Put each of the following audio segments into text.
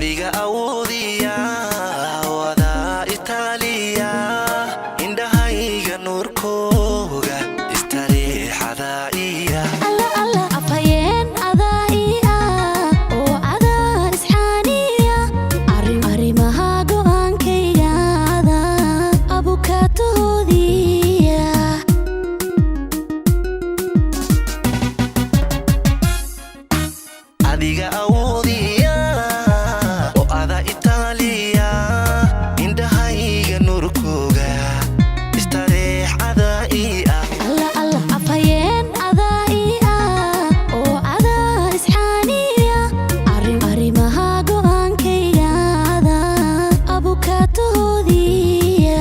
adiga awoodiya wada Itaaliya indhahayga nuurkooga istariixada iya alla afayeen adaiya oo adaan isxaaniya arrimaha go'aankayga abukaatoodiya adiga awoodiya oo ada Itaaliya indhahayga nuurkooga istariixada iya alla afayeen adaiya oo adaan isxaaniya arrimaha go'aankayga abukaatoodiya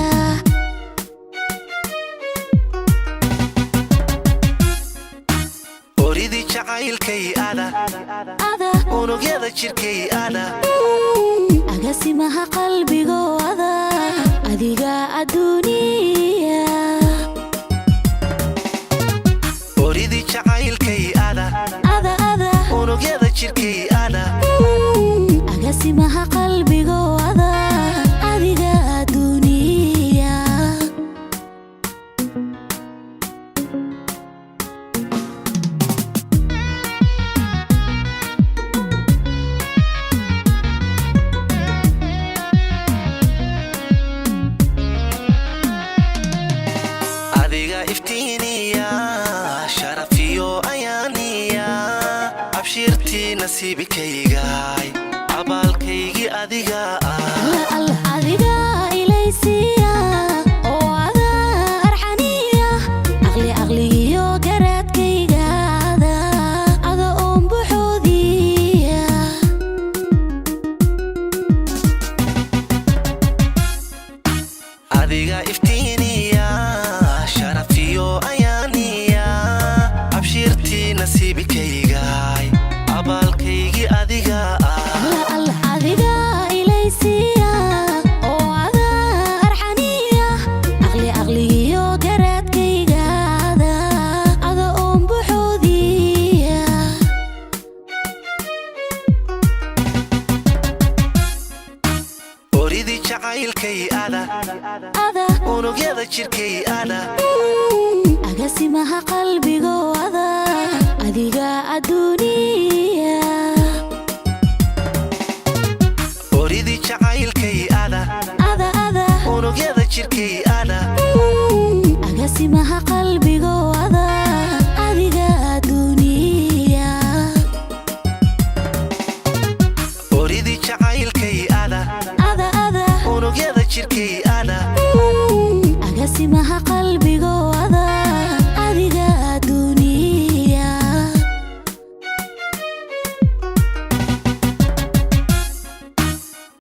oridii jacaylkay ada unugyada jirkay ada agaasimaha qalbigooda adiga adduuniya oridii jacaylkay ada unugyada jirkay ada agaasimaha qalbigooda adiga adduuniya adiga iftiiniya sharafiyo ayaaniya abshirtii nasiibkaygay abaalkaygii adiga alla adiga ilaysiya oo ada arxaniya aqligiyo garaadkayga ada oon buxoodiya adiga iftiiniya sharafiyo ayaaniya abshirtii nasiibkaygay abaalkaygii adiga alla adiga ilaysiya oo ada arxaniya aqligiyo garaadkayga ada oon buxoodiya oridii jacaylkay ada unugyada jirkay ada agaasimaha qalbigooda adiga adduuniya oridii jacaylkay ada unugyada jirkay ada agaasimaha qalbigooda adiga adduuniya oridii jacaylkay ada unugyada jirkay ada agaasimaha